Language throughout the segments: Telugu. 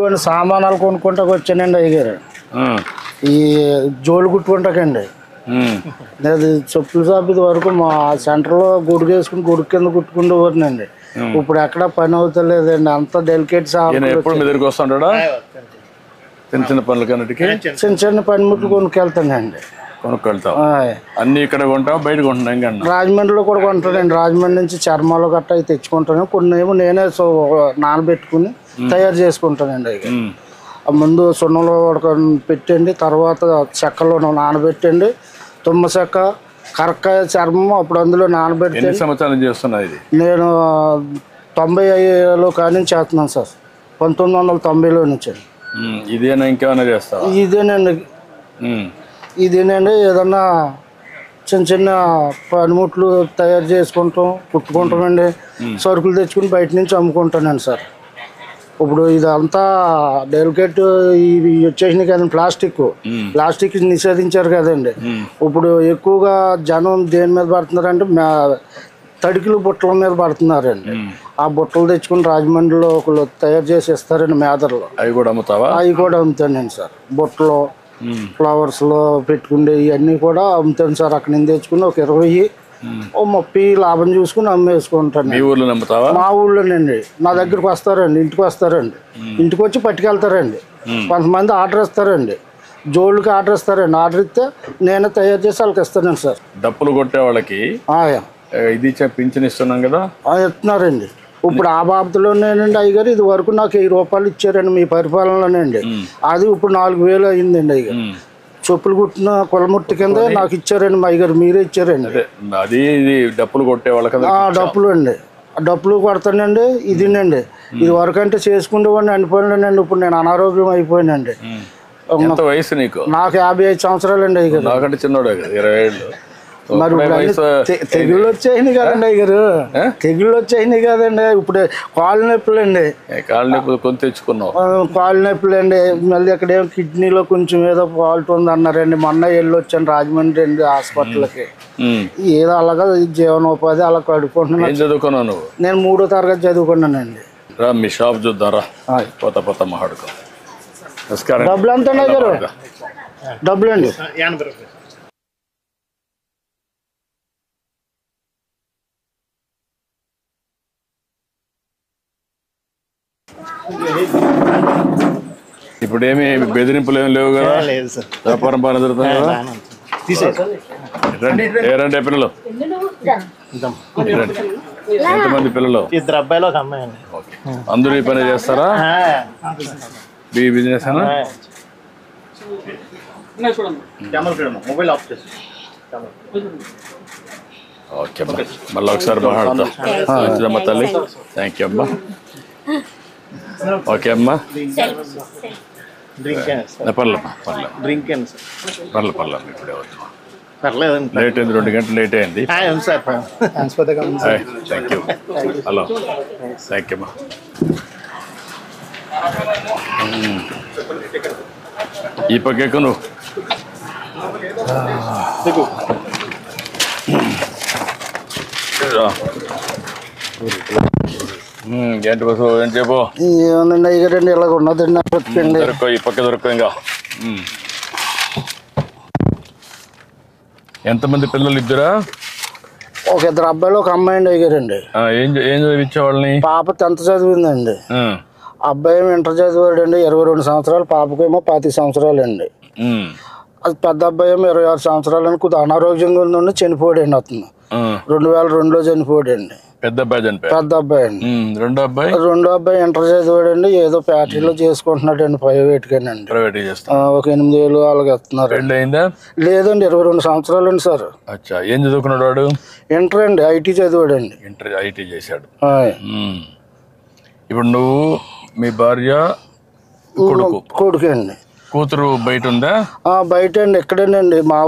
ఇంట్లోని సామానాలు కొనుక్కుంటాకు వచ్చానండి అయ్యగారు. ఈ జోలు కుట్టుకుంటాకండి. అది చెప్పుల షాప్ ఇది వరకు మా సెంటర్లో గుడికి వేసుకుని గుడి కింద కుట్టుకుంటూనండి. ఇప్పుడు ఎక్కడ పని అవుతలేదండి, అంత డెలికేట్ షాప్. చిన్న చిన్న పనులకన్నిటికీ చిన్న చిన్న పనిముట్లు కొనుక్కెళ్తానండి. అన్ని ఇక్కడ కొంటావు, బయట కొంటున్నా? రాజమండ్రిలో కూడా కొంటానండి. రాజమండ్రి నుంచి చర్మాలు గట్ట అవి తెచ్చుకుంటాను. కొన్ని ఏమో నేనే నానబెట్టుకుని తయారు చేసుకుంటానండి. అవి ముందు సున్నంలో పెట్టండి, తర్వాత చెక్కలో నానబెట్టండి, తుమ్మ చెక్క, కరక్కాయ చర్మం అప్పుడు అందులో నానబెట్టి. ఎన్ని సంవత్సరాలు చేస్తున్నా ఇది? నేను 95లో కానీ చేస్తున్నాను సార్, 1990లో నుంచి. ఇదేనా ఇంకేమైనా చేస్తావా? ఇదేనండి ఏదన్నా చిన్న చిన్న పనిముట్లు తయారు చేసుకుంటాం, కుట్టుకుంటామండి. సరుకులు తెచ్చుకుని బయట నుంచి అమ్ముకుంటానండి సార్. ఇప్పుడు ఇదంతా డెలికేట్ ఇవి వచ్చేసినాయి కదండి, ప్లాస్టిక్ నిషేధించారు కదండి. ఇప్పుడు ఎక్కువగా జనం దేని మీద పడుతున్నారంటే తడికిలు బుట్టల మీద పడుతున్నారండి. ఆ బుట్టలు తెచ్చుకుని రాజమండ్రిలో ఒకళ్ళు తయారు చేసి ఇస్తారండి మేదర్లో. అవి కూడా అమ్ముతావా? అవి కూడా అమ్ముతానండి సార్. బుట్టలు, ఫ్లవర్స్లో పెట్టుకుండే ఇవన్నీ కూడా అమ్ముతాను సార్. అక్కడ నుంచి తెచ్చుకుని ఒక 20-30 లాభం చూసుకుని అమ్మేసుకుంటాను. మా ఊళ్ళోనండి. నా దగ్గరకు వస్తారండి, ఇంటికి వస్తారండి. ఇంటికి వచ్చి పట్టుకెళ్తారండి. కొంతమంది ఆర్డర్ ఇస్తారండి, జోళ్ళకి ఆర్డర్ ఇస్తారండి. ఆర్డర్ ఇస్తే నేనే తయారు చేసి వాళ్ళకి ఇస్తానండి సార్. డప్పులు కొట్టే వాళ్ళకి ఇది పింఛన్ ఇస్తున్నాం కదా, ఇస్తున్నారండి. ఇప్పుడు ఆ బాబతులోనేనండి అయ్యగారు. ఇది వరకు నాకు 1000 రూపాయలు ఇచ్చారండి మీ పరిపాలనలోనండి. అది ఇప్పుడు 4000 అయిందండి అయ్యగారు. చెప్పులు కుట్టిన కులముట్టి కింద నాకు ఇచ్చారండి మా అయ్యగారు. మీరే ఇచ్చారండి. అది డప్పులు కొట్టే వాళ్ళకి డప్పులు అండి, డప్పులు కొడతానండి. ఇదినండి, ఇది వరకు అంటే చేసుకుంటేవాడిని అనిపోయినండి. ఇప్పుడు నేను అనారోగ్యం అయిపోయానండి. వయసు నీకు? నాకు 55 సంవత్సరాలండి అయ్యగారు. నాకంటే చిన్నోడే కదా, 20 ఏళ్ళు. మరి తెగుళ్ళు వచ్చాయి కదండి అయ్యారు, తెగుళ్ళు వచ్చాయి కదండి. ఇప్పుడు కాళ్ళు నొప్పులు అండి, కొని తెచ్చుకున్నావు. కాళ్ళు నొప్పులు అండి. మళ్ళీ అక్కడేమో కిడ్నీలో కొంచెం ఏదో ఫాల్ట్ ఉంది అన్నారండి. మొన్న వెళ్ళి వచ్చాను రాజమండ్రి అండి హాస్పిటల్కి. ఏదో అలాగా జీవనోపాధి అలా కడుక్కుంటున్నాను. చదువుకున్నావు నువ్వు? నేను 3వ తరగతి చదువుకున్నానండి. రా మీ షాప్ చూద్దారా, పోత మాట్లాడుకో. డబ్బులు ఎంత అయ్యారు? డబ్బులు అండి ఇప్పుడు ఏమి బెదిరింపులు ఏమి లేవు కదా? వ్యాపారం బాగా జరుగుతుంది కదా? రండి పిల్లలు. ఎంతమంది పిల్లలు? 2 అబ్బాయిలు, 1 అమ్మాయి. అందరూ ఈ పని చేస్తారా? బిజినెస్ ఓకే అమ్మా, మళ్ళీ ఒకసారి మాట్లాడతా. మంచిదమ్మా తల్లి, థ్యాంక్ యూ అమ్మా. ఓకే అమ్మా, పర్లేదు ఇప్పుడే వద్దు. లేట్ అయింది, 2 గంటలు లేట్ అయింది. Thank you. Hello, thank you అమ్మా. ఈ పక్కకు నువ్వు ఏంటి బస్సు ఏం చెప్పు? ఏమన్నా అయ్యారండి ఇలాగ ఉన్నదండి. దొరకో, ఈ పక్క దొరకో. ఇంకా ఎంతమంది పిల్లలు? 2? ఒక 2 అబ్బాయిలు, 1 అమ్మాయి అండి అయ్యారండి. ఏం చదివించేవాళ్ళని? పాప 10th చదివిందండి. అబ్బాయి ఏమో ఇంటర్ చదివాడండి, 22 సంవత్సరాలు. పాపకేమో 25 సంవత్సరాలు అండి. అది పెద్ద అబ్బాయి ఏమో 26 సంవత్సరాలని కొద్దిగా అనారోగ్యంగా ఉందండి, చనిపోయాడండి. అతను 2002లో చనిపోయాడండి. పెద్ద అబ్బాయి అండి. రెండో అబ్బాయి ఇంటర్ చదివాడండి. ఏదో ఫ్యాక్టరీలో చేసుకుంటున్నాడండి, ప్రైవేట్గానండి. ఒక 8000 అలాగే ఇస్తున్నారు. లేదండి, 22 సంవత్సరాలు అండి సార్. ఏం చదువుకున్నాడు వాడు? ఇంటర్ అండి, ఐటీ చదివాడండి. ఐటీ చేశాడు. ఇప్పుడు నువ్వు, మీ భార్య, కొడుకు అండి. కూతురు బయట ఉందా? బయట అండి, ఎక్కడేనండి మా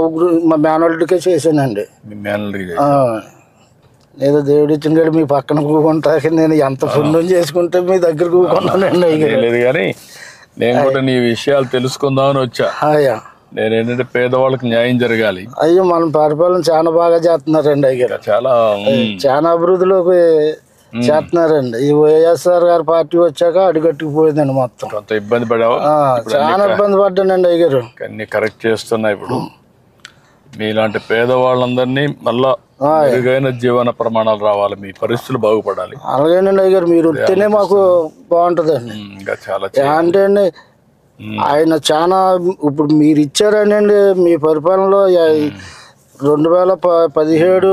మేనల్డ్కే చేశానండి. ఏదో దేవుడు ఇచ్చిన మీ పక్కన కూకుంటా. నేను ఎంత పుణ్యం చేసుకుంటే మీ దగ్గర కూకున్నానండి. లేదు కానీ నేను కూడా నీ విషయాలు తెలుసుకుందామని వచ్చా. నేనేంటంటే పేదవాళ్ళకి న్యాయం జరగాలి. అయ్యో, మన పరిపాలన చాలా బాగా చేస్తున్నారండి అయ్యారు. చాలా అభివృద్ధిలోకి చేస్తున్నారండి. ఈ వైఎస్ఆర్ గారి పార్టీ వచ్చాక అడుగట్టుకుపోయిందండి మొత్తం. కొంత ఇబ్బంది పడావా? చాలా ఇబ్బంది పడ్డానండి అయ్యారు. అన్ని కరెక్ట్ చేస్తున్నా. ఇప్పుడు మీలాంటి పేదవాళ్ళందరినీ మళ్ళా మెరుగైన జీవన ప్రమాణాలు రావాలి, మీ పరిస్థితులు బాగుపడాలి. అలాగేనండి అయ్యారు, మీరు వస్తేనే మాకు బాగుంటదండి. ఇంకా చాలా అంటే అండి ఆయన చాలా ఇప్పుడు మీరు ఇచ్చారనండి మీ పరిపాలనలో 2017,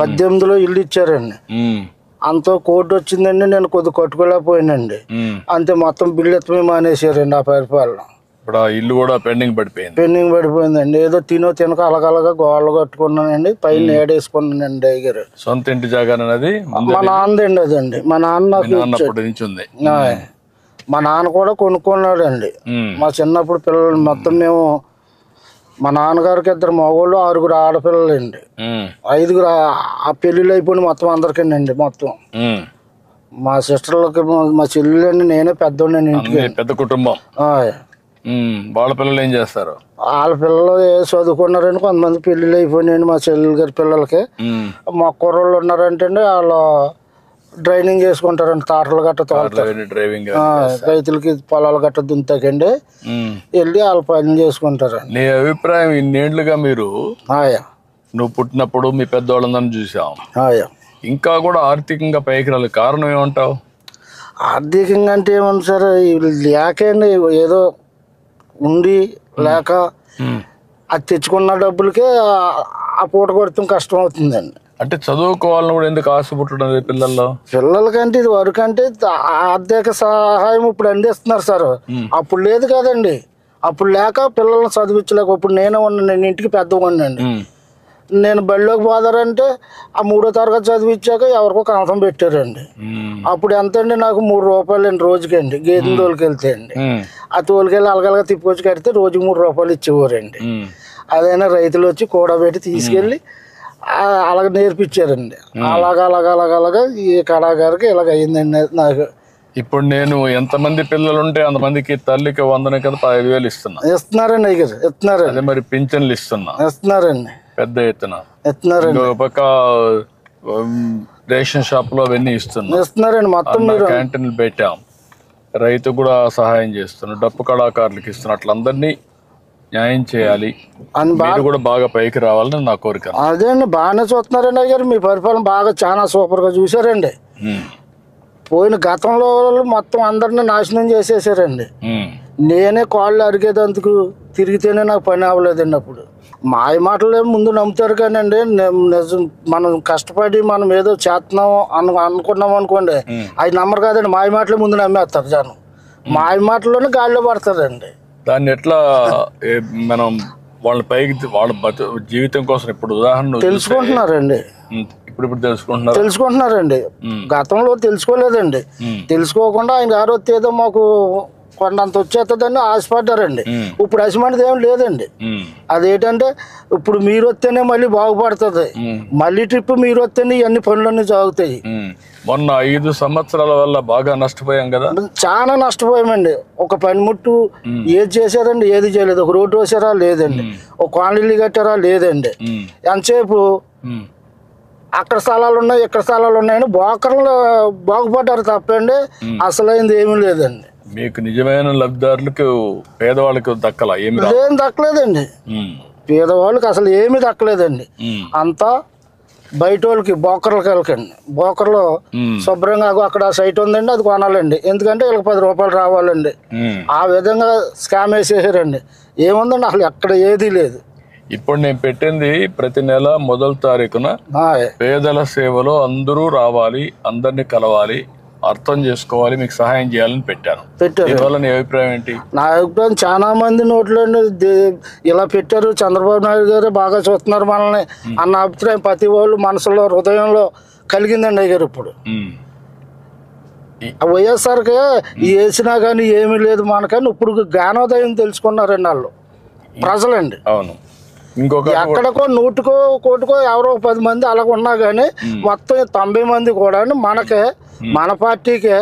18లో ఇల్లు ఇచ్చారండి. అంత కోర్టు వచ్చిందండి, నేను కొద్ది కట్టుకోలేకపోయానండి. అంతే మొత్తం బిల్లు ఎత్తమే మానేసారండి ఆ పరిపాలన. ఇప్పుడు ఇల్లు కూడా పెండింగ్ పడిపోయిందండి. ఏదో తినక అలగలగా గోళ్ళు కట్టుకున్నానండి, పైన ఏడేసుకున్నానండి అయ్యారు. సొంత ఇంటి జాగానది మా నాన్నదండి అదండి. మా నాన్న మా నాన్న కూడా కొనుక్కున్నాడండి. మా చిన్నప్పుడు పిల్లలు మొత్తం మేము, మా నాన్నగారికి 2 మగవాళ్ళు 6 ఆడపిల్లలండి. 5 ఆ పెళ్ళిళ్ళు అయిపోయి మొత్తం అందరికండి. మొత్తం మా సిస్టర్లకి, మా చెల్లెలండి, నేనే పెద్దోండి ఇంటికి. పెద్ద కుటుంబం. వాళ్ళ పిల్లలు ఏం చేస్తారు? వాళ్ళ పిల్లలు చదువుకున్నారండి. కొంతమంది పెళ్ళిళ్ళు అయిపోయినాయండి మా చెల్లెలు గారి పిల్లలకి. మా కుర్రోళ్ళు ఉన్నారంటే వాళ్ళు డ్రైవింగ్ చేసుకుంటారండి, తాటలు గట్ట డ్రైవింగ్, రైతులకి పొలాలు గట్ట దుంతాకండి వెళ్ళి వాళ్ళ పని చేసుకుంటారండి. నీ అభిప్రాయం, ఇన్నేళ్లుగా మీరు నువ్వు పుట్టినప్పుడు మీ పెద్దవాళ్ళందరినీ చూసాం, ఇంకా కూడా ఆర్థికంగా పైకి రాలి, కారణం ఏమంటావు? ఆర్థికంగా అంటే ఏమన్నా సార్, లేకండి ఏదో ఉండి లేక అది తెచ్చుకున్న డబ్బులకే ఆ పూట కొడతాం కష్టం అవుతుందండి. అంటే చదువుకోవాలని కూడా ఎందుకు ఆశ పుట్టడం పిల్లలకంటే ఇది వరకు అంటే ఆర్థిక సహాయం ఇప్పుడు అందిస్తున్నారు సార్. అప్పుడు లేదు కదండి. అప్పుడు లేక పిల్లల్ని చదివించలేక, ఇప్పుడు నేనే ఉన్నాను ఇంటికి పెద్దవాడినండి. నేను బడిలోకి పోదారంటే ఆ 3వ తరగతి చదివించాక ఎవరికో కనసం పెట్టారండి. అప్పుడు ఎంత అండి, నాకు 3 రూపాయలండి రోజుకండి. గేదెని తోలుకెళ్తే అండి, ఆ తోలుకెళ్ళి అలగలగా తిప్పుకొచ్చి కడితే రోజుకి 3 రూపాయలు ఇచ్చేవారండి. అదైనా రైతులు వచ్చి కూడబెట్టి తీసుకెళ్ళి అలాగ నేర్పించారండి. అలాగలాగా ఈ కళాకారికి ఇలాగ అయిందండి నాకు. ఇప్పుడు నేను ఎంతమంది పిల్లలు ఉంటే అంతమందికి తల్లికి వందన కింద 15,000 ఇస్తున్నారండి. ఇస్తున్నారండి. మరి పింఛన్లు ఇస్తున్నారండి పెద్ద ఎత్తున. ఒక పక్క రేషన్ షాప్ లో అవన్నీ ఇస్తున్నారండి. మొత్తం క్యాంటీన్లు పెట్టాం, రైతు కూడా సహాయం చేస్తున్నాం, డప్పు కళాకారులకు ఇస్తున్నాం. అట్లా అందరినీ న్యాయం చేయాలి, మీరు కూడా బాగా పైకి రావాలని నా కోరిక. అదే అండి, బాగానే చూస్తున్నారండి అయ్యారు. మీ పరిపాలన బాగా చాలా సూపర్ గా చూసారండి. పోయిన గతంలో మొత్తం అందరిని నాశనం చేసేసారండి. నేనే కాళ్ళు అరిగేదందుకు తిరిగితేనే నాకు పని అవ్వలేదండి. అప్పుడు మాయ మాటలే ముందు నమ్ముతారు కానండి, నిజం మనం కష్టపడి మనం ఏదో చేస్తున్నాం అనుకున్నాం అనుకోండి, అది నమ్మరు కాదండి. మాయ మాటలే ముందు నమ్మేస్తారు జనం. మాయ మాటల్లోనే గాలిలో పడతారండి. దాన్ని ఎట్లా మనం వాళ్ళ పైకి, వాళ్ళ జీవితం కోసం ఇప్పుడు ఉదాహరణ తెలుసుకుంటున్నారండి. ఇప్పుడు తెలుసుకుంటున్నారండి. గతంలో తెలుసుకోలేదండి. తెలుసుకోకుండా ఆయన గారు వస్తే ఏదో మాకు కొండంత వచ్చేస్తుందని ఆశపడ్డారండి. ఇప్పుడు అసమంటిది ఏం లేదండి. అదేంటంటే ఇప్పుడు మీరు వస్తేనే మళ్ళీ బాగుపడుతుంది, మళ్ళీ ట్రిప్ మీరు వస్తేనే ఇవన్నీ పనులన్నీ సాగుతాయి. మొన్న 5 సంవత్సరాల వల్ల బాగా నష్టపోయాం కదా. చాలా నష్టపోయామండి. ఒక పనిముట్టు ఏది చేశారండి, ఏది చేయలేదు. ఒక రోడ్డు వేసారా లేదండి, ఒక కాలనీలు కట్టారా లేదండి. ఎంతసేపు అక్కడ స్థలాలు ఉన్నాయి ఇక్కడ స్థలాలు ఉన్నాయని బోకర్లు బాగుపడ్డారు తప్పండి, అసలైంది ఏమీ లేదండి. మీకు నిజమైన లబ్ధిదారులకు పేదవాళ్ళకి దక్కలా? ఏం దక్కలేదండి. పేదవాళ్ళకి అసలు ఏమీ దక్కలేదండి. అంతా బయట వాళ్ళకి బోకర్లకి వెళ్ళకండి. బోకర్లో శుభ్రంగా అక్కడ సైట్ ఉందండి, అది కొనాలండి. ఎందుకంటే వీళ్ళకి 10 రూపాయలు రావాలండి. ఆ విధంగా స్కామ్ వేసేసారండి. ఏముందండి అసలు ఎక్కడ ఏదీ లేదు. ఇప్పుడు నేను పెట్టింది ప్రతి నెల 1వ తారీఖున పేదల సేవలో అందరూ రావాలి, అందరినీ కలవాలి, అర్థం చేసుకోవాలి, మీకు సహాయం చేయాలని పెట్టాను. దీనివల్ల నీ అభిప్రాయం ఏంటి? నా అభిప్రాయం చాలా మంది నోట్లో ఇలా పెట్టారు, చంద్రబాబు నాయుడు గారు బాగా చూస్తున్నారు మనల్ని అన్న అభిప్రాయం ప్రతి వాళ్ళు మనసులో హృదయంలో కలిగిందండి అయ్యారు. ఇప్పుడు వైఎస్ఆర్కి వేసినా కానీ ఏమీ లేదు మనకని ఇప్పుడు జ్ఞానోదయం తెలుసుకున్నారండి వాళ్ళు ప్రజలండి. అవును. ఇంకొక ఎక్కడికో 100కో 1 ఎవరో 10 మంది అలాగ ఉన్నా కానీ మొత్తం 90 మంది కూడా మనకే, మన పార్టీకే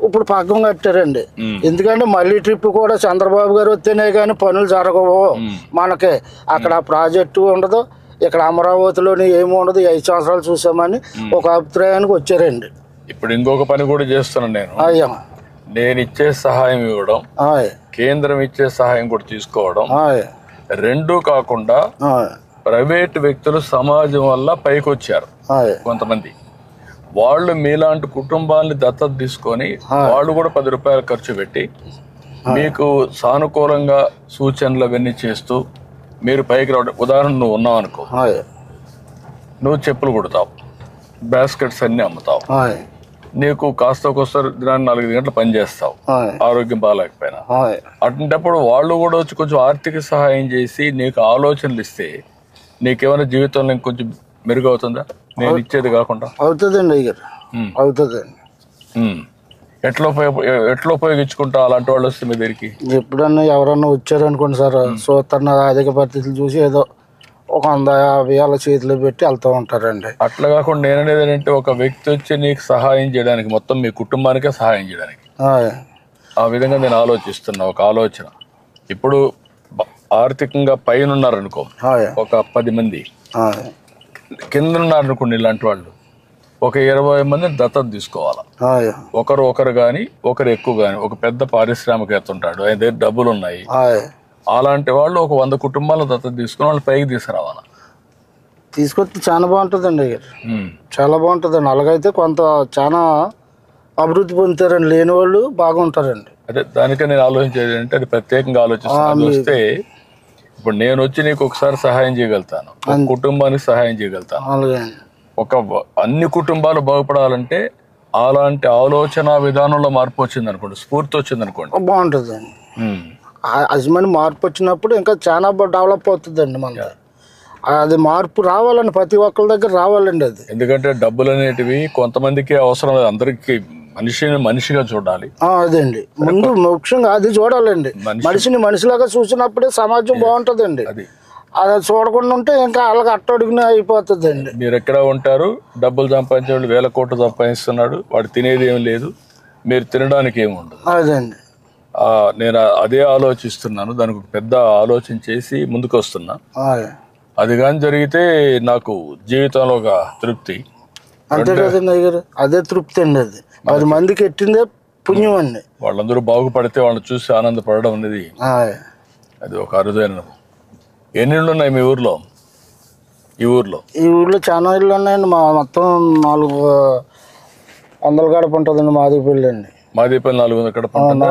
ఇప్పుడు పగ్గం కట్టారండి. ఎందుకంటే మళ్ళీ ట్రిప్ కూడా చంద్రబాబు గారు వస్తేనే కానీ పనులు జరగవు మనకి. అక్కడ ప్రాజెక్టు ఉండదు, ఇక్కడ అమరావతిలోని ఏమి ఉండదు, 5 సంవత్సరాలు చూసామని ఒక అభిప్రాయానికి వచ్చారండి. ఇప్పుడు ఇంకొక పని కూడా చేస్తున్నాను నేను. అయ్యా, నేను ఇచ్చే సహాయం ఇవ్వడం, కేంద్రం ఇచ్చే సహాయం కూడా తీసుకోవడం, రెండూ కాకుండా ప్రైవేట్ వ్యక్తులు సమాజం వల్ల పైకి వచ్చారు కొంతమంది. వాళ్ళు మీలాంటి కుటుంబాన్ని దత్తత తీసుకొని వాళ్ళు కూడా 10 రూపాయలు ఖర్చు పెట్టి మీకు సానుకూలంగా సూచనలు అవన్నీ చేస్తూ మీరు పైకి రావడం. ఉదాహరణ నువ్వు ఉన్నావు అనుకో, నువ్వు చెప్పులు కుడతావు, బాస్కెట్స్ అన్ని అమ్ముతావు, నీకు కాస్త ఒకసారి దినాన్ని 4 గంటలు పని చేస్తావు, ఆరోగ్యం బాగాలేకపోయినా. అటువంటిప్పుడు వాళ్ళు కూడా వచ్చి కొంచెం ఆర్థిక సహాయం చేసి నీకు ఆలోచనలు ఇస్తే నీకేమైనా జీవితంలో ఇంకొంచెం మెరుగవుతుందా? నేను ఇచ్చేది కాకుండా అవుతుందండి అయ్యారు, అవుతుందండి. ఎట్లా ఉపయోగించుకుంటా అలాంటి వాళ్ళు వస్తే మీ దగ్గరికి? ఎప్పుడన్నా ఎవరన్నా వచ్చారనుకోండి సార్, చూస్తున్న ఆర్థిక పరిస్థితులు చూసి ఏదో ఒక 150 అలా చేతిలో పెట్టి వెళ్తూ ఉంటారండి. అట్లా కాకుండా నేననేది ఏంటంటే, ఒక వ్యక్తి వచ్చి నీకు సహాయం చేయడానికి, మొత్తం మీ కుటుంబానికే సహాయం చేయడానికి ఆ విధంగా నేను ఆలోచిస్తున్నా. ఒక ఆలోచన, ఇప్పుడు ఆర్థికంగా పైన ఉన్నారనుకో ఒక 10 మంది, కింద ఉన్నారనుకోండి ఇలాంటి వాళ్ళు ఒక 20 మందిని దత్తత తీసుకోవాలా. ఒకరు కానీ ఒకరు ఎక్కువ కానీ, ఒక పెద్ద పారిశ్రామికవేత్త ఉంటాడు, ఆయన దగ్గర డబ్బులు ఉన్నాయి, అలాంటి వాళ్ళు ఒక 100 కుటుంబాలను దత్తత తీసుకుని వాళ్ళు పైకి తీసుకురావాలా. తీసుకొస్తే చాలా బాగుంటుందండి, చాలా బాగుంటుందండి. అలాగైతే కొంత చాలా అభివృద్ధి పొందుతారండి, లేని వాళ్ళు బాగుంటారండి. అదే దానికే నేను ఆలోచించేది అంటే, అది ప్రత్యేకంగా ఆలోచిస్తాను. వస్తే ఇప్పుడు నేను వచ్చి నీకు ఒకసారి సహాయం చేయగలుగుతాను, ఒక కుటుంబానికి సహాయం చేయగలుగుతాను. ఒక అన్ని కుటుంబాలు బాగుపడాలంటే అలాంటి ఆలోచన విధానంలో మార్పు వచ్చింది అనుకోండి, స్ఫూర్తి వచ్చింది అనుకోండి, బాగుంటుందండి. అజమాని మార్పు వచ్చినప్పుడు ఇంకా చాలా డెవలప్ అవుతుందండి. మన అది మార్పు రావాలండి, ప్రతి ఒక్కరి దగ్గర రావాలండి అది. ఎందుకంటే డబ్బులు అనేటివి కొంతమందికి అవసరం లేదు, అందరికి మనిషిగా చూడాలి. అదండి ముందు ముఖ్యంగా అది చూడాలండి. మనిషిని మనిషిలాగా చూసినప్పుడే సమాజం బాగుంటుందండి. అది చూడకుండా ఉంటే ఇంకా అలాగ అట్టడుగునే అయిపోతుందండి. మీరు ఎక్కడ ఉంటారు, డబ్బులు సంపాదించే వాళ్ళు 1000 కోట్లు సంపాదిస్తున్నాడు, వాడు తినేది ఏం లేదు, మీరు తినడానికి ఏమి ఉండదు. అదండి నేను అదే ఆలోచిస్తున్నాను, దానికి ఒక పెద్ద ఆలోచన చేసి ముందుకు వస్తున్నా. అది కానీ జరిగితే నాకు జీవితంలో ఒక తృప్తి. అంతే కదండి అయ్యారు, అదే తృప్తి అండి. అది 10 మందికి ఎట్టిందే పుణ్యం అండి. వాళ్ళందరూ బాగుపడితే వాళ్ళని చూసి ఆనందపడడం అనేది అది ఒక అరుదైన. ఎన్ని ఇళ్ళు ఉన్నాయి మీ ఊర్లో? ఈ ఊర్లో చాలా ఇళ్ళు ఉన్నాయండి. మా మొత్తం 400 గడప ఉంటుందండి. మాదిపల్లి అండి. మాదిపల్లి 400 గడప ఉంటుందా?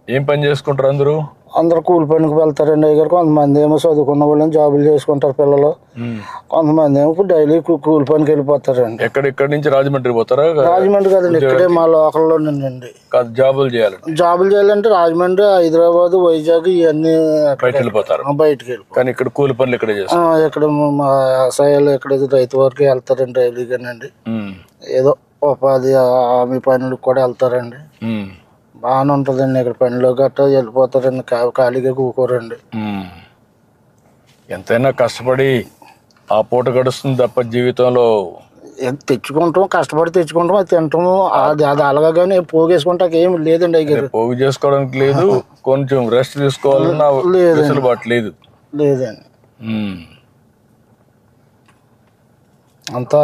ఏం పని చేసుకుంటారు అందరూ? అందరూ కూలి పనికి వెళ్తారండి అయ్యారు. కొంతమంది ఏమో చదువుకున్న వాళ్ళని జాబులు చేసుకుంటారు పిల్లలు, కొంతమంది ఏమో డైలీ కూలి పనికి వెళ్ళిపోతారండి. ఎక్కడి నుంచి రాజమండ్రి పోతారా? రాజమండ్రి కదండి, ఇక్కడే మా లోకల్లోనండి. జాబులు చేయాలంటే రాజమండ్రి, హైదరాబాద్, వైజాగ్ ఇవన్నీ బయటకు వెళ్ళిపోతారు. బయటకి వెళ్ళి కానీ ఇక్కడ కూలి పనులు ఇక్కడ ఇక్కడ మా వ్యవసాయాలు ఇక్కడ రైతు వరకు వెళ్తారండి డైలీగానండి. ఏదో ఉపాధి హామీ పనులకు కూడా వెళ్తారండి. బాగానే ఉంటుందండి ఇక్కడ. పనిలో గట్రా వెళ్ళిపోతారండి, ఖాళీగా కూకోరండి. ఎంతైనా కష్టపడి ఆ పూట గడుస్తుంది తప్ప జీవితంలో తెచ్చుకుంటాం, కష్టపడి తెచ్చుకుంటాం, అది తింటాము. అది అలాగా కానీ పోగేసుకుంటా ఏమి లేదండి అయ్యారు. పోగు చేసుకోవడానికి లేదు, కొంచెం రెస్ట్ తీసుకోవాలన్నా లేదు లేదండి. అంతా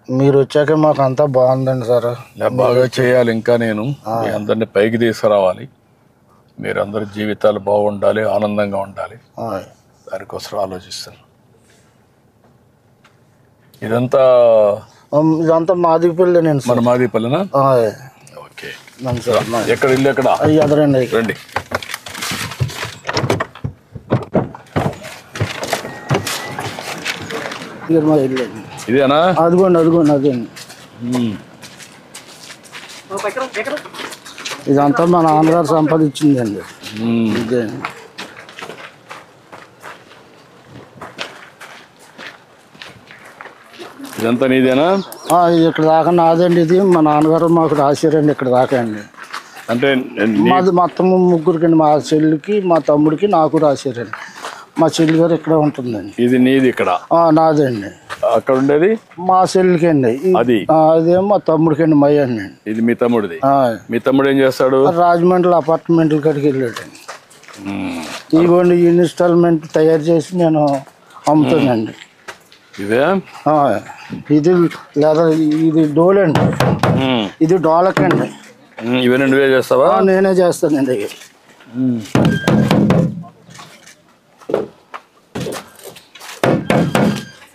మీరు వచ్చాక మాకు అంతా బాగుందండి సార్. బాగా చేయాలి ఇంకా, నేను మీ అందరినీ పైకి తీసుకురావాలి. మీరందరి జీవితాలు బాగుండాలి, ఆనందంగా ఉండాలి, దానికోసం ఆలోచిస్తాను. ఇదంతా మాదిపల్లినండి. మన మాదిపల్లినా? ఓకే. ఎక్కడ ఇల్లు? ఎక్కడ? ఎదరండి. రండి. ఇదేనా? అదిగోండి అదండి. ఇదంతా మా నాన్నగారు సంపాదించిందండి. ఇదే ఇదంతా నీదేనా? ఇక్కడ దాకా నాదండి. ఇది మా నాన్నగారు మాకు రాశారండి ఇక్కడ దాకా అండి. అంటే మాది మొత్తం ముగ్గురికండి, మా చెల్లికి, మా తమ్ముడికి, నాకు రాశారండి. మా చెల్లి గారు ఇక్కడ ఉంటుందండి. ఇది నీది? ఇక్కడ నాదండి. అక్కడ ఉండేది మా చెల్లికి అండి. అదేమో మా తమ్ముడికి అండి, మయ్య అండి. ఇది మీ తమ్ముడిది? మీ తమ్ముడు ఏం చేస్తాడు? రాజమండ్రి అపార్ట్మెంట్ల కాడికి వెళ్ళాడండి. ఇదిగోండి ఇన్స్టాల్మెంట్ తయారు చేసి నేను అమ్ముతానండి. ఇవే ఇది లేదా ఇది డోలండి, ఇది డోలకండి. ఇవన్నీ నువ్వే చేస్తావా? నేనే చేస్తానండి.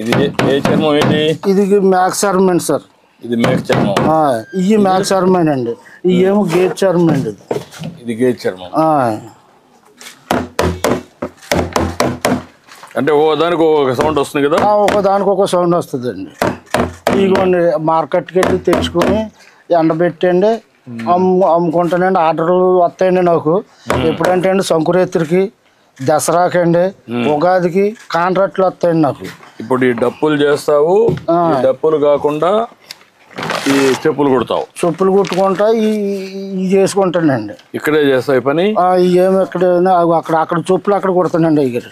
ఇది ఏ చర్మం ఏంటి? ఇది మ్యాక్స్ చర్మం సార్. ఇది మేక చర్మం. ఇవి మ్యాక్స్ చర్మం అండి. ఇవి ఏమో గేట్ చర్మం అండి. ఇది గేట్ చర్మం. అంటే ఒకదానికి ఒక సౌండ్ వస్తుంది కదా? ఒకదానికి ఒక సౌండ్ వస్తుందండి. ఇదిగోండి మార్కెట్కి వెళ్ళి తెచ్చుకొని ఎండబెట్టండి అమ్ముకుంటానండి. ఆర్డర్లు వస్తాయండి నాకు. ఎప్పుడంటే అండి సంకురాత్రికి, దసరాకండి, ఉగాదికి కాంట్రాక్ట్లు వస్తాయండి నాకు. ఇప్పుడు ఈ డప్పులు చేస్తావు, డప్పులు కాకుండా ఈ చెప్పులు కుడతావు? చెప్పులు కుట్టుకుంటా ఇవి చేసుకుంటానండి. ఇక్కడే చేస్తావు పని? ఏమి ఎక్కడైనా అక్కడ చెప్పులు అక్కడ కుడతానండి. ఇక్కడ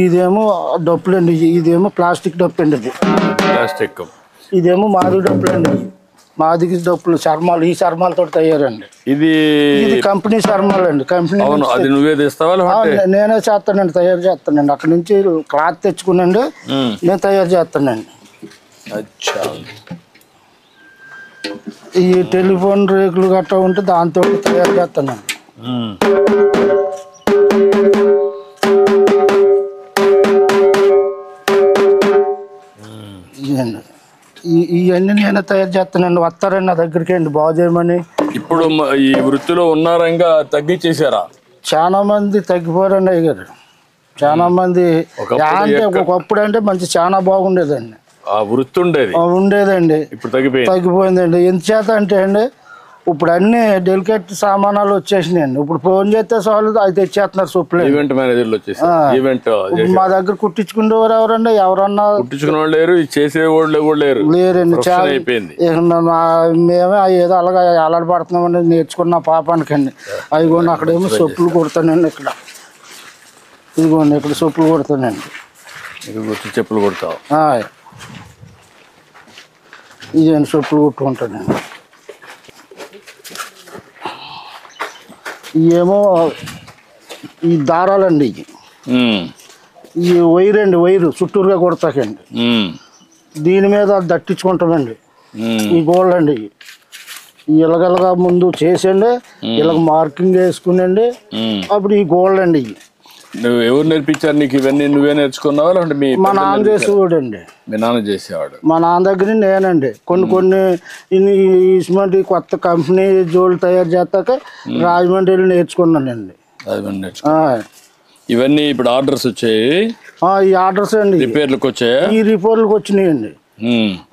ఇదేమో డప్పులు అండి. ఇదేమో ప్లాస్టిక్ డప్పు అండి. ఇది ప్లాస్టిక్. ఇదేమో మాది డప్పులు అండి. మాదికి డప్పులు చర్మాలు, ఈ చర్మాలతో తయారండి. ఇది కంపెనీ చర్మాలు అండి. కంపెనీ. అది నువ్వే తెస్తావా? నేనే చేస్తానండి, తయారు చేస్తానండి. అక్కడ నుంచి క్లాత్ తెచ్చుకునండి నేను తయారు చేస్తానండి. ఈ టెలిఫోన్ రేకులు గట్రా ఉంటే దాంతో తయారు చేస్తానండి. ఇవన్నీ నేనే తయారు చేస్తానండి. వస్తారండి నా దగ్గరికి అండి బాగు చేయమని. ఇప్పుడు ఈ వృత్తిలో ఉన్నారంగా తగ్గించేసారా? చాలా మంది తగ్గిపోయారండి అయ్యారు. చాలా మంది ఒకప్పుడు అంటే మంచి చాలా బాగుండేదండి. వృత్తి ఉండేదండి. ఇప్పుడు తగ్గిపోయిందండి. ఎందుచేత అంటే అండి ఇప్పుడు అన్ని డెలికేట్ సామానాలు వచ్చేసినాయండి. ఇప్పుడు ఫోన్ చేస్తే చాలు అది తెచ్చేస్తున్నారు చెప్పులు. ఈవెంట్ మేనేజర్లు వచ్చేసి మా దగ్గర కుట్టించుకునేవారు ఎవరండి? ఎవరన్నా కుట్టించుకునే వాళ్ళు లేరు, చేసేవాళ్ళు లేరండి. చాలా అయిపోయింది. మేమే ఏదో అలాగా అలవాటు పడుతున్నామండి. నేర్చుకున్న పాపానికండి. అదిగోండి అక్కడేమో చెప్పులు కుడతానండి. ఇక్కడ ఇదిగోండి ఇక్కడ చెప్పులు కుడతానండి. చెప్పులు కుడతావు? ఇదేంటి చెప్పులు కుట్టుకుంటానండి. ఇవేమో ఈ దారాలండి. ఈ వైర్ అండి. వైరు చుట్టూరుగా కొడతాకండి. దీని మీద దట్టించుకుంటామండి. ఈ గోల్డ్ అండి. ఇలాగలగా ముందు చేసండి, ఇలాగ మార్కింగ్ వేసుకునండి. అప్పుడు ఈ గోల్డ్ అండి. నువ్వు ఎవరు నేర్పించారు నీకు ఇవన్నీ? నువ్వే నేర్చుకున్నావా? అంటే మా నాన్న చేసేవాడు అండి. మీ నాన్న చేసేవాడు? మా నాన్న దగ్గర నేనండి. కొన్ని ఇటువంటి కొత్త కంపెనీ జోళ్ళు తయారు చేస్తాక రాజమండ్రి వెళ్ళి నేర్చుకున్నానండి. ఇవన్నీ ఇప్పుడు ఆర్డర్స్ వచ్చాయి? ఈ ఆర్డర్స్ అండి. రిపేర్లకు వచ్చాయా? ఈ రిపేర్లకు వచ్చినాయండి.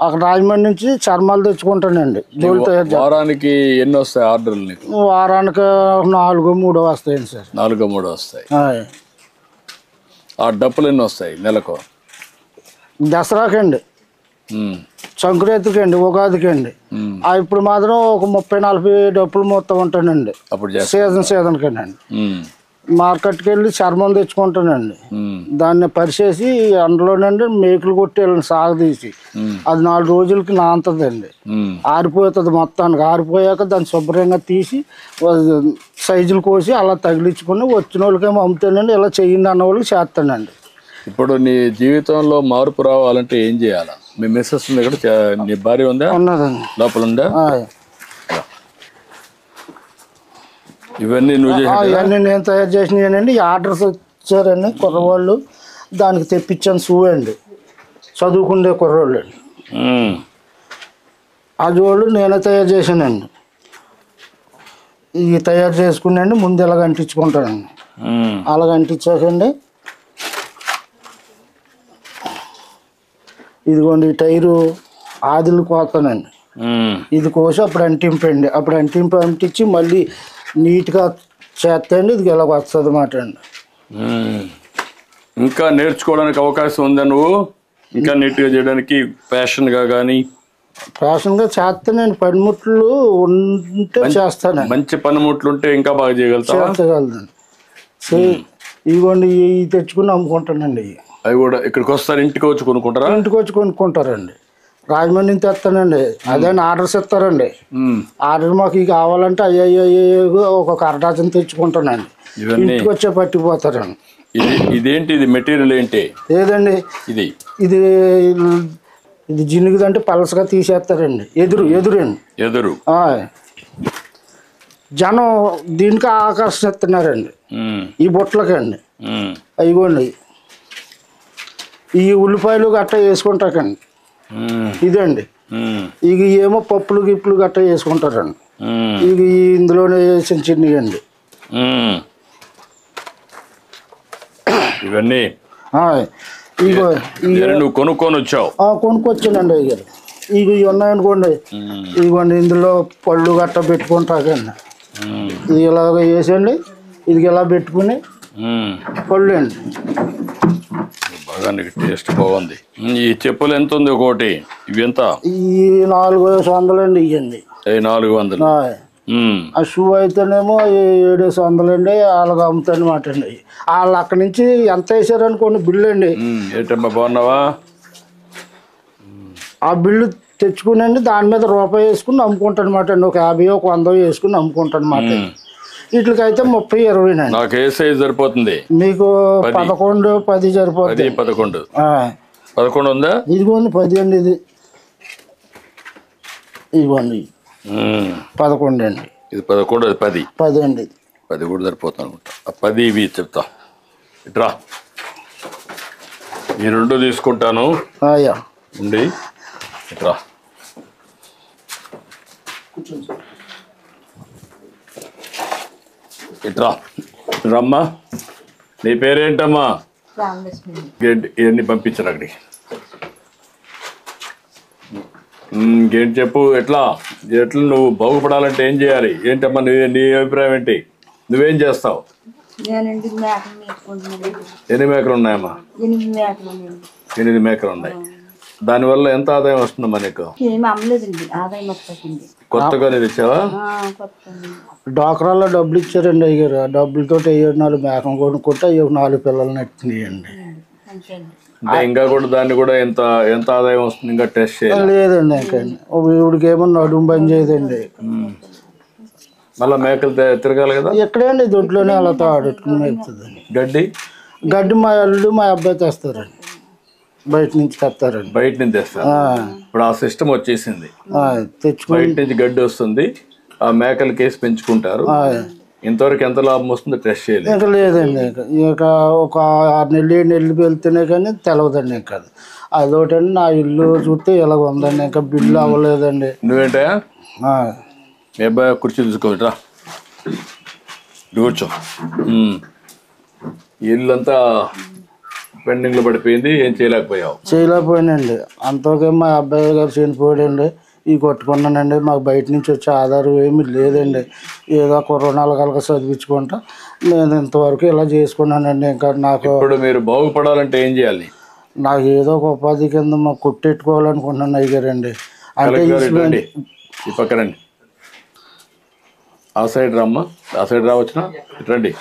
అక్కడ రాజమండ్రి నుంచి చర్మాలు తెచ్చుకుంటానండి. జోళ్ళు తయారు. వారానికి ఎన్ని వస్తాయి ఆర్డర్లు నీకు? వారానికి 4-3 వస్తాయండి సార్. 4-3 వస్తాయి. ఆ డప్పులు ఎన్ని వస్తాయి నెలకు? దసరాకండి, సంక్రాంతికి అండి, ఉగాదికి అండి. ఇప్పుడు మాత్రం ఒక 30-40 డప్పులు మొత్తం ఉంటానండి. అప్పుడు సీజన్ కండి. మార్కెట్కి వెళ్ళి చర్మం తెచ్చుకుంటానండి. దాన్ని పరిచేసి అందులోనండి మేకులు కొట్టేయాలండి సాగదీసి. అది 4 రోజులకి నాంతదండి. ఆరిపోతుంది మొత్తానికి. ఆరిపోయాక దాన్ని శుభ్రంగా తీసి సైజులు కోసి అలా తగిలించుకుని వచ్చిన వాళ్ళకేమో అమ్ముతానండి. ఇలా చెయ్యండి అన్న వాళ్ళకి చేస్తానండి. ఇప్పుడు నీ జీవితంలో మార్పు రావాలంటే ఏం చేయాలా? మీ మిస్సెస్ ఉంది ఇక్కడ, నీ భార్య ఉందా? ఉన్నదండి. లోపల ఉందా? ఇవన్నీ నువ్వు ఇవన్నీ నేను తయారు చేసినానండి. ఆర్డర్స్ వచ్చారండి కుర్రవాళ్ళు, దానికి తెప్పించాను. షూ అండి, చదువుకునే కుర్రవాళ్ళు అండి. అది వాళ్ళు నేనే తయారు చేశానండి. ఇవి తయారు చేసుకున్నాండి. ముందు ఇలాగ అంటించుకుంటానండి. అలాగ అంటించాకండి. ఇదిగోండి ఈ టైరు ఆదిలు కోతానండి. ఇది కోసి అప్పుడు అంటింపండి. అప్పుడు అంటించి మళ్ళీ నీట్గా చేస్తాండి. ఇది ఇలా వస్తుంది అన్నమాట అండి. ఇంకా నేర్చుకోవడానికి అవకాశం ఉందా? నువ్వు ఇంకా నీట్గా చేయడానికి ఫ్యాషన్గా కానీ? ఫ్యాషన్గా చేస్తానండి. పనిముట్లు ఉంటే చేస్తానండి. మంచి పనిముట్లు ఉంటే ఇంకా బాగా చేయగలుగుతానండి. ఇదిగోండి ఇవి తెచ్చుకుని అమ్ముకుంటానండి. అవి కూడా ఇక్కడికి వస్తారు? ఇంటికి వచ్చి కొనుక్కుంటారా? ఇంటికి వచ్చి కొనుక్కుంటారండి. రాజమండ్రి నుంచి తెస్తానండి. అదే ఆర్డర్స్ ఇస్తారండి. ఆర్డర్ మాకు ఇవి కావాలంటే అయ్యో ఒక్కొక్క అరడాచన తెచ్చుకుంటానండి. ఇంటికి వచ్చే పట్టిపోతారండి. ఇదేంటి ఇది మెటీరియల్ ఏంటి ఏదండి ఇది ఇది ఇది జినుగుదంటే పలసగా తీసేస్తారండి. ఎదురు జనం దీనికి ఆకర్షిస్తున్నారండి ఈ బుట్టలకండి. అయిపోండి ఈ ఉల్లిపాయలు గట్ట వేసుకుంటాకండి. ఇదండి ఇక ఏమో పప్పులు గిప్పులు గట్ట వేసుకుంటారండి. ఇక ఇందులోనే వేసిన చిన్నయండి ఇవన్నీ. నువ్వు కొనుక్కొని వచ్చావు? కొనుక్కొచ్చానండి అయ్యారు. ఇవి ఉన్నాయనుకోండి, ఇదిగోండి ఇందులో పళ్ళు గట్ట పెట్టుకుంటాకండి. ఇది ఇలాగ వేసండి, ఇది ఇలా పెట్టుకుని పళ్ళు అండి. బాగా టేస్ట్ బాగుంది. ఈ చెప్పులు ఎంత ఉంది ఒకటి? ఇవి ఎంత? ఈ 400 అండి. ఇవ్వండి 400. ఆ షూ అయితేనేమో 700 అండి. వాళ్ళకి అమ్ముతానమాట అండి. వాళ్ళు అక్కడి నుంచి ఎంత వేసారనుకోండి బిల్లు అండి. ఏంటమ్మా బాగున్నావా? ఆ బిల్లు తెచ్చుకునండి దాని మీద రూపాయి వేసుకుని అమ్ముకుంటానమాట అండి. ఒక 50 ఒక 100 వేసుకుని అమ్ముకుంటానమాట. వీటికైతే 30, 20 అండి. నాకు ఏ సైజ్ సరిపోతుంది? మీకు 11, 10 సరిపోతుంది. 11 ఉందా? ఇదిగోండి 10 అండి. ఇదిగోండి 11 అండి. ఇది 11, అది 10 అండి. 10 కూడా సరిపోతుంది అనుకుంటా. 10 ఇవి చెప్తా. ఇట్రా, ఈ 2 తీసుకుంటాను ఉండి. ఇట్రా ఇట్రా రమ్మా. నీ పేరేంటమ్మా? ఇవన్నీ పంపించరు అక్కడికి. ఇంకేంటి చెప్పు, ఎట్లా నువ్వు బాగుపడాలంటే ఏం చేయాలి? ఏంటమ్మా నీ అభిప్రాయం ఏంటి? నువ్వేం చేస్తావు? 8 మేకలు ఉన్నాయమ్మా? 8 మేకలు ఉన్నాయి. దానివల్ల ఎంత ఆదాయం వస్తుందమ్మా నీకు? కొత్తగా తెచ్చావా? డాక్రాల్లో డబ్బులు ఇచ్చారండి అయ్యారు. ఆ డబ్బులతో 4 మేకం కొనుక్కుంటే 4 పిల్లలు నెట్టినాయండి. ఇంకా కూడా దాన్ని కూడా ఎంత ఆదాయం వస్తుంది? ఇంకా టెస్ట్ చేయాలి లేదండి. ఇంకా ఇవిడికి ఏమో నడుము బంద్ చేయదండి. మళ్ళీ మేకలు తిరగాలి కదా. ఎక్కడండి దొడ్లోనే అలా ఆడుకుని మేపుతుంది. గడ్డి మా అల్లుడు మా అబ్బాయి తెస్తారండి. బయట నుంచి తెస్తారండి. బయట నుంచి తెస్తారు. ఇప్పుడు ఆ సిస్టమ్ వచ్చేసింది. తెచ్చుకుని బయట నుంచి గడ్డి వస్తుంది, ఆ మేకలు కేసి పెంచుకుంటారు. ఇంతవరకు ఎంత లాభం వస్తుందో టెస్ట్ చేయలేదు. ఇంకా లేదండి. ఇక ఒక 6 నెలలు 7 నెలలు వెళ్తేనే కానీ తెలవదండి. ఇంకా అదొకటండి. నా ఇల్లు చూస్తే ఇలాగ ఉందండి. ఇంకా బిల్లు అవ్వలేదండి. నువ్వేంటయా? మీ అబ్బాయి కుర్చీ తీసుకోవట్రా, కూర్చో. ఇల్లు అంతా పెండింగ్ లో పడిపోయింది. ఏం చేయలేకపోయానండి. అంతకే మా అబ్బాయి గారు చనిపోయాడండి. ఇవి కొట్టుకున్నానండి. మాకు బయట నుంచి వచ్చే ఆధారం ఏమీ లేదండి. ఏదో కరోనాలు కలక చదివించుకుంటా నేను ఇంతవరకు ఇలా చేసుకున్నానండి. ఇంకా నాకు ఇప్పుడు మీరు బాగుపడాలంటే ఏం చేయాలి? నాకు ఏదో ఒక ఉపాధి కింద మాకు కొట్టెట్టుకోవాలనుకుంటున్నాను అయ్యారండి. అంటే ఈ పక్కనండి, ఆ సైడ్ రమ్మా. ఆ సైడ్ రావచ్చునా? రండి,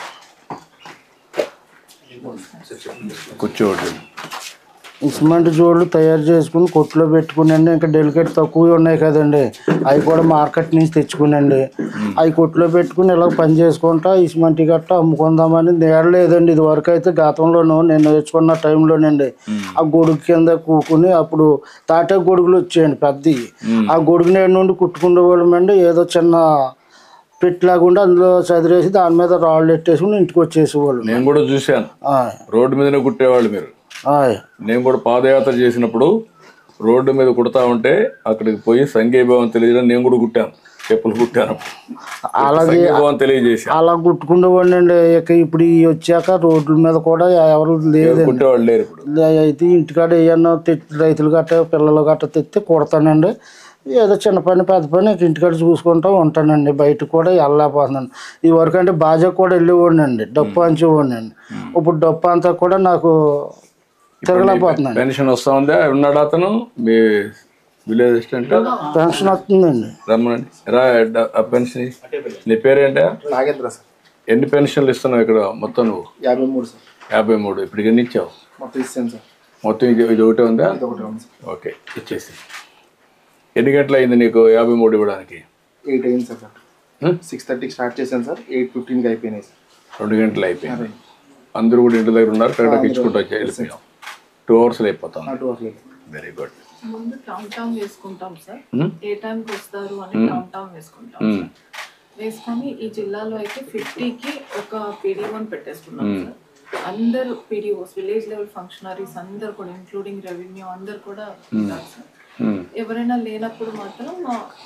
కూర్చోండి. సిమెంట్ జోళ్ళు తయారు చేసుకుని కొట్లో పెట్టుకునండి. ఇంకా డెలికేట్ తక్కువ ఉన్నాయి కదండి, అవి కూడా మార్కెట్ నుంచి తెచ్చుకునండి. అవి కొట్లో పెట్టుకుని ఇలా పని చేసుకుంటా ఈ సిమెంట్ గట్ట అమ్ముకుందామని నేడలేదండి. ఇది వరకు అయితే గతంలోనూ నేను నేర్చుకున్న టైంలోనండి ఆ గొడుగు కింద కూకుని అప్పుడు తాటే గొడుగులు వచ్చాయండి పెద్దవి. ఆ గొడుగు నేడు నుండి కుట్టుకునేవాళ్ళమండి. ఏదో చిన్న పెట్టిలాగుండి అందులో చదిరేసి దాని మీద రాళ్ళు ఎట్టేసుకుని ఇంటికి వచ్చేసేవాళ్ళు. నేను కూడా చూశాను, రోడ్డు మీదనే కుట్టేవాళ్ళు మీరు. నేను కూడా పాదయాత్ర చేసినప్పుడు రోడ్డు మీద కుడతా ఉంటే అక్కడికి పోయి సంఘీభావం తెలియజేయడం నేను కూడా కుట్టాను, చెప్పులు కుట్టాను. అలాగే తెలియజేసి అలా కుట్టుకుంటేవాడినండి. ఇక ఇప్పుడు వచ్చాక రోడ్ల మీద కూడా ఎవరు లేదు, కుట్టేవాళ్ళు లేరు. ఇప్పుడు అయితే ఇంటికాడ ఏమన్నా రైతులు గట్ట పిల్లలు గట్ట తెస్తే కుడతానండి. ఏదో చిన్న పని పెద్ద పని ఇంటికాడ చూసుకుంటూ ఉంటానండి. బయటకు కూడా వెళ్ళలేకపోతున్నాను. ఈ వరకు అంటే బాజా కూడా వెళ్ళేవాడినండి, డప్పు అంచేవాడినండి. ఇప్పుడు డప్పు అంతా కూడా నాకు తిరగలేకపోతున్నాను. పెన్షన్ వస్తా ఉందా? ఉన్నాడు అతను మీ విలేజ్ అసిస్టెంట్? పెన్షన్ వస్తుందండి. రమ్మనండి, రా. పెన్షన్ నీ పేరేంటా? నాగేంద్ర సార్. ఎన్ని పెన్షన్లు ఇస్తున్నావు ఇక్కడ మొత్తం? నువ్వు 53 సార్. 53. ఇప్పుడు ఎన్ని ఇచ్చావు? మొత్తం ఇస్తాను సార్. మొత్తం ఇది ఒకటే ఉందా? ఓకే, ఇచ్చేసి. ఎన్ని గంటలు అయింది నీకు 53 ఇవ్వడానికి? 8 అయింది సార్. 6:30కి స్టార్ట్ చేశాను సార్, 8:15కి అయిపోయినాయి సార్. 2 గంటలు అయిపోయింది. అందరూ కూడా ఇంటి దగ్గర ఉన్నారు, కరెక్ట్గా ఇచ్చుకుంటూ వచ్చి వెళ్ళిపోయాం. 2 hours అయిపోతాం. Very good. ముందు కౌంట్ డౌన్ వేసుకుంటాం సార్, ఏ టైంకి వస్తారు అని కౌంట్ డౌన్ వేసుకుంటాం సార్. వేసుకొని ఈ జిల్లాలో అయితే 50కి ఒక PD1 పెట్టేసుకున్నాం సార్. అందరు PDOs, విలేజ్ లెవెల్ ఫంక్షనరీస్ అందరు కూడా ఇంక్లూడింగ్ రెవెన్యూ అందరు కూడా ఉంటారు సార్. ఎవరైనా లేనప్పుడు మాత్రం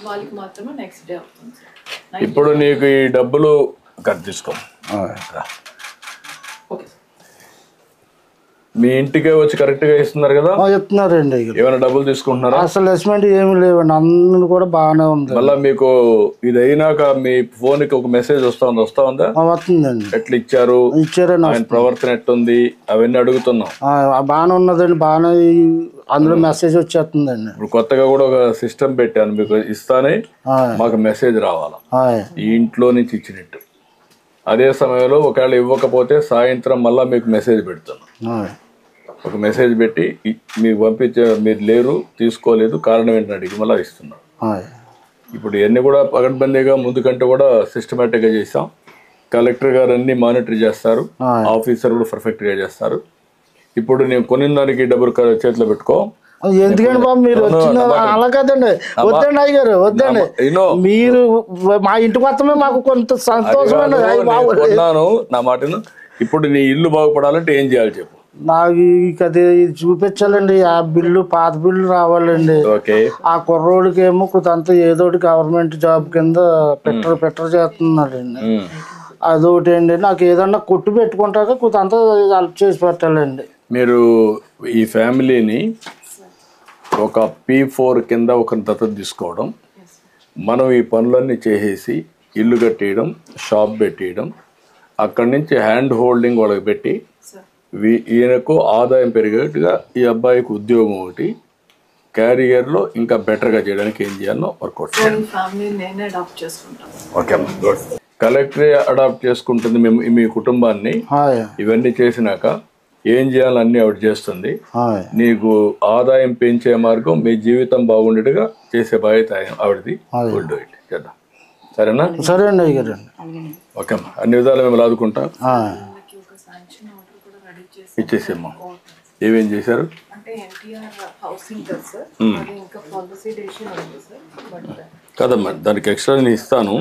వాళ్ళకి మాత్రమే నెక్స్ట్ డే అవుతుంది సార్. ఇప్పుడు నీకు ఈ డబ్బులు కట్ తీసుకో, మీ ఇంటికే వచ్చి కరెక్ట్ గా ఇస్తున్నారు కదా? చెప్తున్నారండి. ఏమైనా డబ్బులు తీసుకుంటున్నారా? అసలు అసెస్మెంట్ ఏమి లేవండి, అందరూ కూడా బాగానే ఉంది. మళ్ళా మీకు ఇది అయినాక మీ ఫోన్ కి ఒక మెసేజ్ వస్తా ఉందా? వస్తుందండి. ఎట్లా ఇచ్చారు, ఆయన ప్రవర్తన ఎట్టుంది అవన్నీ అడుగుతున్నాం. బాగానే ఉన్నదండి, బాగానే అందులో మెసేజ్ వచ్చేస్తుందండి. ఇప్పుడు కొత్తగా కూడా ఒక సిస్టమ్ పెట్టాను, మీకు ఇస్తానే మాకు మెసేజ్ రావాలా ఈ ఇంట్లో నుంచి ఇచ్చినట్టు. అదే సమయంలో ఒకవేళ ఇవ్వకపోతే సాయంత్రం మళ్ళా మీకు మెసేజ్ పెడుతున్నాం. ఒక మెసేజ్ పెట్టి మీకు పంపించే, మీరు లేరు, తీసుకోలేదు, కారణం ఏంటని అడిగి మళ్ళీ ఇస్తున్నాం. ఇప్పుడు ఇవన్నీ కూడా పగడ్బందీగా ముందు కంటే కూడా సిస్టమేటిక్గా చేసాం. కలెక్టర్ గారు అన్ని మానిటర్ చేస్తారు, ఆఫీసర్ కూడా పర్ఫెక్ట్గా చేస్తారు. ఇప్పుడు నేను కొనిన దానికి డబ్బులు చేతిలో పెట్టుకో. ఎందుకండి బాబు మీరు వచ్చిన అలా కదండి, వద్దండి అయ్యారు, వద్దండి. మీరు మా ఇంటికి వస్తమే మాకు కొంత సంతోషం. కొన్నాను నా మాటను. ఇప్పుడు నీ ఇల్లు బాగుపడాలంటే ఏం చేయాలి చెప్పు? నాకు అది చూపించాలండి, ఆ బిల్లు పాత బిల్లు రావాలండి. ఆ కుర్రోడికి ఏమో కొంత ఏదో గవర్నమెంట్ జాబ్ కింద పెట్టర్ చేస్తున్నాడండి. అదొకటి అండి. నాకు ఏదన్నా కొట్టు పెట్టుకుంటాక కొంత హెల్ప్ చేసి పెట్టాలండి. మీరు ఈ ఫ్యామిలీని ఒక P4 కింద ఒక దత్తత తీసుకోవడం, మనం ఈ పనులన్నీ చేసేసి ఇల్లు కట్టేయడం, షాప్ పెట్టేయడం, అక్కడి నుంచి హ్యాండ్ హోల్డింగ్ వాళ్ళకి పెట్టి ఈయనకు ఆదాయం పెరిగేట్టుగా ఈ అబ్బాయికి ఉద్యోగం ఒకటి, క్యారియర్లో ఇంకా బెటర్గా చేయడానికి ఏం చేయాలో వర్కౌట్ చేయాలి. ఓకే, కలెక్టరే అడాప్ట్ చేసుకుంటుంది మీ కుటుంబాన్ని. ఇవన్నీ చేసినాక ఏం చేయాలన్నీ ఆవిడ చేస్తుంది. నీకు ఆదాయం పెంచే మార్గం, మీ జీవితం బాగుండేట్టుగా చేసే బాధ్యత ఆవిడది. గుడ్ ఇట్ చేద్దాం, సరేనా? సరే అండి అయ్యారు. ఓకే అమ్మా, అన్ని విధాలు మేము ఆదుకుంటాం. ఇచ్చేసేమ్మా. ఏమేం చేశారు? కదమ్మా, దానికి ఎక్స్ట్రా నేను ఇస్తాను.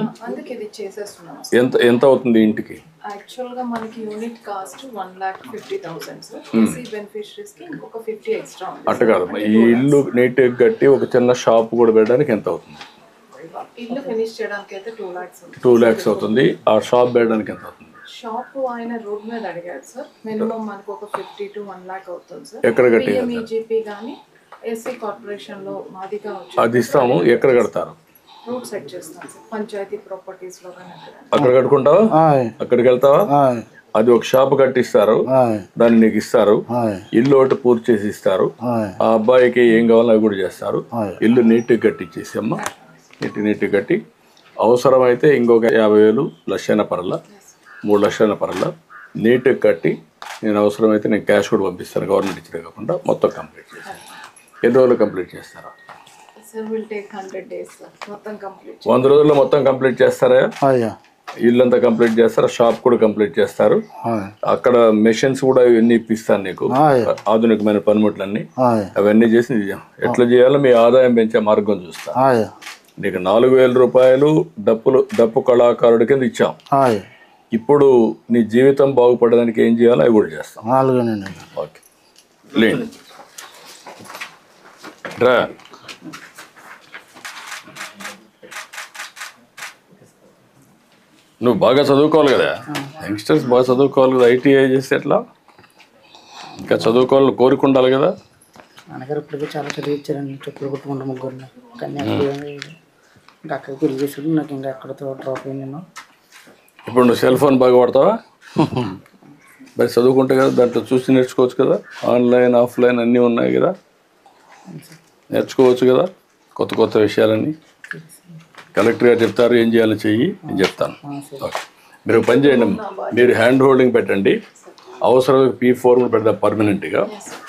ఎంత అవుతుంది ఇంటికి? యాక్చువల్ గా మనకి యూనిట్ కాస్ట్ 1,50,000 సార్. బెనిఫిషరీస్ కి ఇంకొక 50 ఎక్స్ట్రా ఉంది. అట్ట కాదమ్మా, ఈ ఇల్లు నీట్ కట్టి ఒక చిన్న షాప్ కూడా పెట్టడానికి ఎంత అవుతుంది? ఇల్లు ఫినిష్ చేయడానికి అయితే 2 lakhs. 2 lakhs అవుతుంది. ఆ షాప్ పెట్టడానికి ఎంత అవుతుంది? షాప్ ఆయన రోడ్ మీద అడిగారు సార్. మినిమం మనకు ఒక 50 to 1 lakh అవుతుంది సార్. ఎక్కడ కట్టి? PMEGP గానీ ఎస్సీ కార్పొరేషన్ లో మాదిగా వచ్చి అది ఇస్తాము. ఎక్కడ కడతారు? రూట్ సెట్ చేస్తాం సార్, పంచాయతీ ప్రాపర్టీస్ లో కానీ. అక్కడ కట్టుకుంటావా? అక్కడికి వెళ్తావా? అది ఒక షాప్ కట్టిస్తారు, దాన్ని నీకు ఇస్తారు. ఇల్లు ఒకటి పూర్తి చేసి ఇస్తారు. ఆ అబ్బాయికి ఏం కావాలో అవి కూడా చేస్తారు. ఇల్లు నీట్గా కట్టించేసి అమ్మ, నీట్గా కట్టి అవసరమైతే ఇంకొక 50,000 లక్షైన పర్ల 3 లక్షల పర్ల నీట్గా కట్టి నేను అవసరమైతే నేను క్యాష్ కూడా పంపిస్తాను. గవర్నమెంట్ ఇచ్చిన కాకుండా మొత్తం కంప్లీట్ చేస్తాను. ఎన్ని రోజులు కంప్లీట్ చేస్తారా? 100 రోజుల్లో మొత్తం కంప్లీట్ చేస్తారా? ఇల్లంతా కంప్లీట్ చేస్తారు, షాప్ కూడా కంప్లీట్ చేస్తారు. అక్కడ మెషిన్స్ కూడా ఇవన్నీ ఇప్పిస్తాను నీకు, ఆధునికమైన పనిముట్లన్నీ. అవన్నీ చేసి ఎట్లా చేయాలో మీ ఆదాయం పెంచే మార్గం చూస్తా. నీకు 4,000 రూపాయలు డప్పు కళాకారుడి కింద ఇచ్చాం. ఇప్పుడు నీ జీవితం బాగుపడడానికి ఏం చేయాలో అవి కూడా చేస్తాం. ఓకే, లేండి రా. నువ్వు బాగా చదువుకోవాలి కదా, యంగ్స్టర్స్ బాగా చదువుకోవాలి కదా. ITI చేస్తే ఎట్లా? ఇంకా చదువుకోవాలని కోరుకుండాలి కదా. నాన్నగారు ఇప్పటికీ చాలా చదివించారండి, చెప్పులు కొట్టుకుంటా ముగ్గురిని. కానీ ఇంకా అక్కడికి పెళ్లి చేసాడు, నాకు ఇంకా అక్కడితో డ్రాప్ అయింది నేను. ఇప్పుడు నువ్వు సెల్ ఫోన్ బాగా వాడతావా? మరి చదువుకుంటే కదా, దాంట్లో చూసి నేర్చుకోవచ్చు కదా. ఆన్లైన్ ఆఫ్లైన్ అన్నీ ఉన్నాయి కదా, నేర్చుకోవచ్చు కదా కొత్త విషయాలన్నీ. కలెక్టర్ గారు చెప్తారు ఏం చేయాలో చెయ్యి, నేను చెప్తాను. ఓకే, మీరు పని చేయండి, మీరు హ్యాండ్ హోల్డింగ్ పెట్టండి. అవసరం P4 కూడా పెడదాం పర్మనెంట్గా,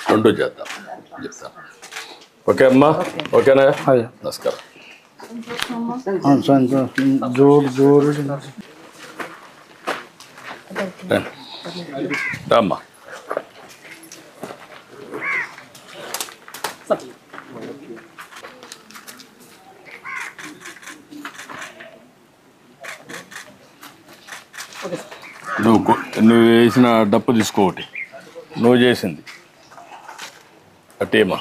2 చేద్దాం చెప్తాను. ఓకే అమ్మా, ఓకేనా? నమస్కారం. జోడు రామ్మా. నువ్వు వేసిన డప్పు తీసుకోటి, నువ్వు చేసింది అట్టేమా.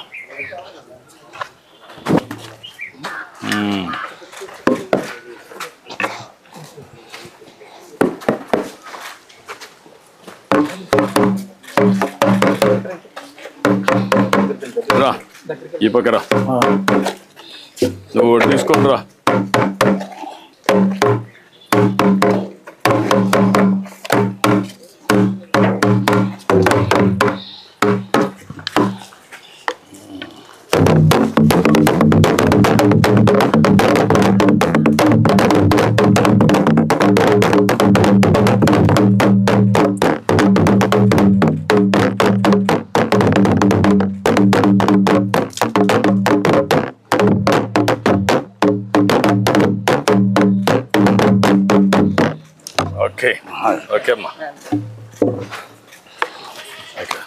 రా ఈ పక్కరా, నువ్వు తీసుకొని రా. ఓకే ఓకే అమ్మా. ఓకే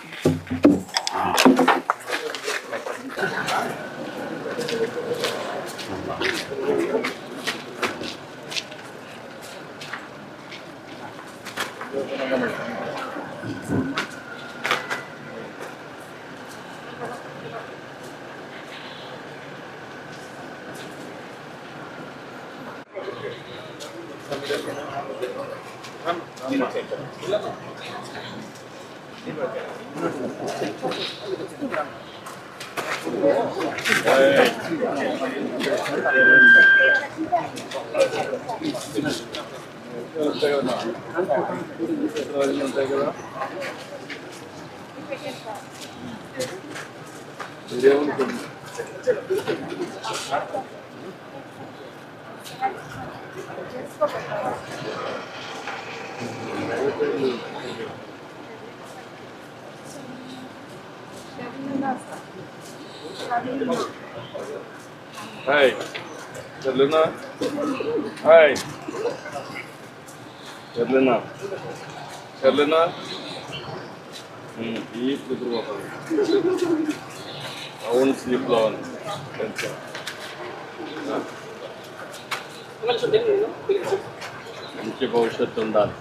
హాయ్ చెల్లునా, హాయ్ చెల్లునా, చెల్లునా ఈ అవును స్లీప్లో కొంచెం మంచి భవిష్యత్తు ఉండాలి.